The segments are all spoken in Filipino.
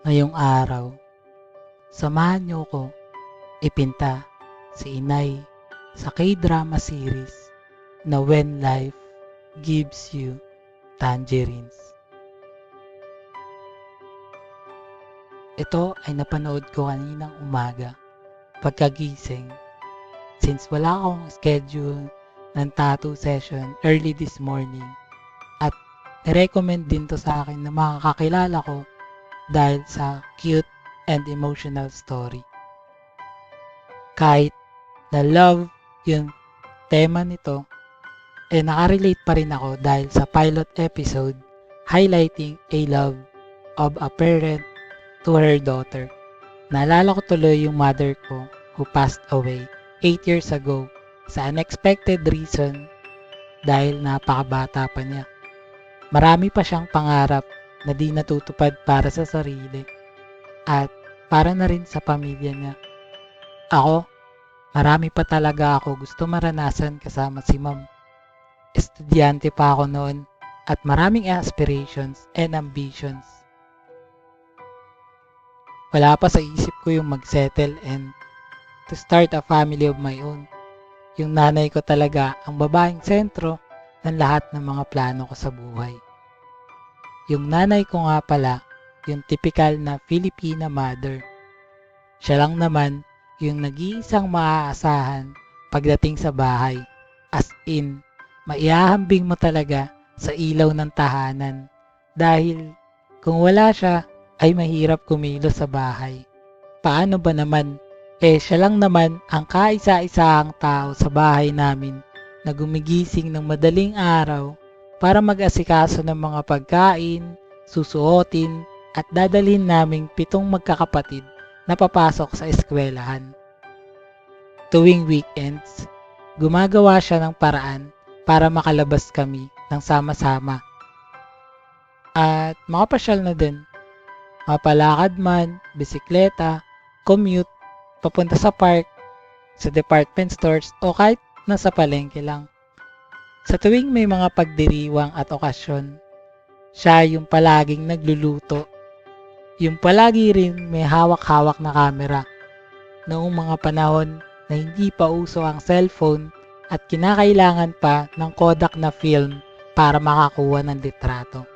Ngayong araw, samahan niyo ko ipinta si Inay sa K-drama series na When Life Gives You Tangerines. Ito ay napanood ko kaninang umaga pagkagising since wala akong schedule ng tattoo session early this morning at nirecommend din to sa akin ng mga kakilala ko dahil sa cute and emotional story. Kahit na love yung tema nito, nakarelate pa rin ako dahil sa pilot episode highlighting a love of a parent to her daughter. Naalala ko tuloy yung mother ko who passed away 8 years ago sa unexpected reason dahil napakabata pa niya. Marami pa siyang pangarap na di natutupad para sa sarili at para na rin sa pamilya niya. Ako, marami pa talaga ako gusto maranasan kasama si ma'am. Estudyante pa ako noon at maraming aspirations and ambitions. Wala pa sa isip ko yung mag-settle and to start a family of my own. Yung nanay ko talaga ang babaeng sentro ng lahat ng mga plano ko sa buhay. Yung nanay ko nga pala, yung typical na Filipina mother. Siya lang naman yung nag-iisang maaasahan pagdating sa bahay. As in, maihahambing mo talaga sa ilaw ng tahanan. Dahil kung wala siya, ay mahirap kumilos sa bahay. Paano ba naman? Siya lang naman ang kaisa-isahang tao sa bahay namin na gumigising ng madaling araw para mag-asikaso ng mga pagkain, susuotin, at dadalhin naming 7 magkakapatid na papasok sa eskwelahan. Tuwing weekends, gumagawa siya ng paraan para makalabas kami ng sama-sama at makapasyal na din. Mapalakad man, bisikleta, commute, papunta sa park, sa department stores o kahit nasa palengke lang. Sa tuwing may mga pagdiriwang at okasyon, siya yung palaging nagluluto. Yung palagi rin may hawak-hawak na kamera. Noong mga panahon na hindi pa uso ang cellphone at kinakailangan pa ng Kodak na film para makakuha ng litrato.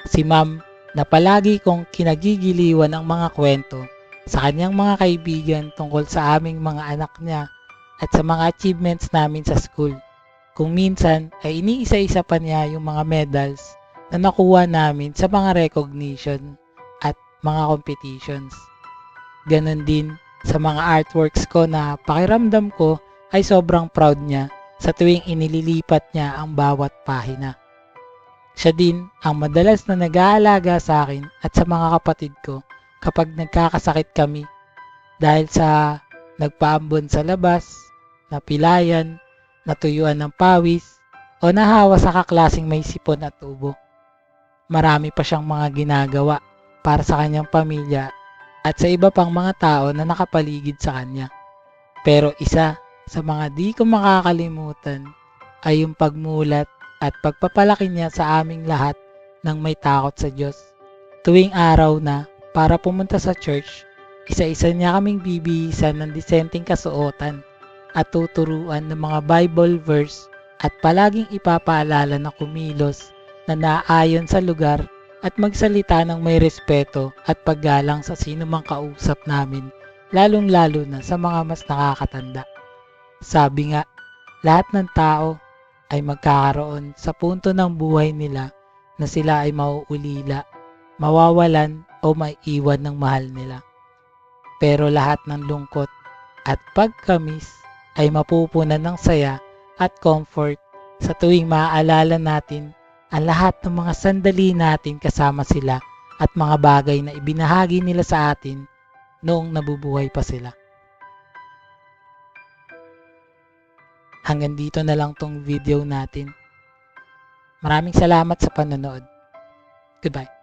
Si ma'am na palagi kong kinagigiliwan ang mga kwento sa kanyang mga kaibigan tungkol sa aming mga anak niya at sa mga achievements namin sa school. Kung minsan ay iniisa-isa pa niya yung mga medals na nakuha namin sa mga recognition at mga competitions. Ganon din sa mga artworks ko na pakiramdam ko ay sobrang proud niya sa tuwing inililipat niya ang bawat pahina. Siya din ang madalas na nag-aalaga sa akin at sa mga kapatid ko kapag nagkakasakit kami dahil sa nagpaambon sa labas, napilayan, natuyuan ng pawis, o nahawa sa kaklaseng may sipon at ubo. Marami pa siyang mga ginagawa para sa kanyang pamilya at sa iba pang mga tao na nakapaligid sa kanya. Pero isa sa mga di ko makakalimutan ay yung pagmulat at pagpapalaki niya sa aming lahat ng may takot sa Diyos. Tuwing araw na para pumunta sa church, isa-isa niya kaming bibihisan ng disenteng kasuotan at tuturuan ng mga Bible verse at palaging ipapaalala na kumilos na naayon sa lugar at magsalita ng may respeto at paggalang sa sino mang kausap namin, lalong-lalo na sa mga mas nakakatanda. Sabi nga, lahat ng tao ay magkakaroon sa punto ng buhay nila na sila ay mauulila, mawawalan o maiiwan ng mahal nila. Pero lahat ng lungkot at pagkamis ay mapupunan ng saya at comfort sa tuwing maaalala natin ang lahat ng mga sandali natin kasama sila at mga bagay na ibinahagi nila sa atin noong nabubuhay pa sila. Hanggang dito na lang tong video natin. Maraming salamat sa panonood. Goodbye.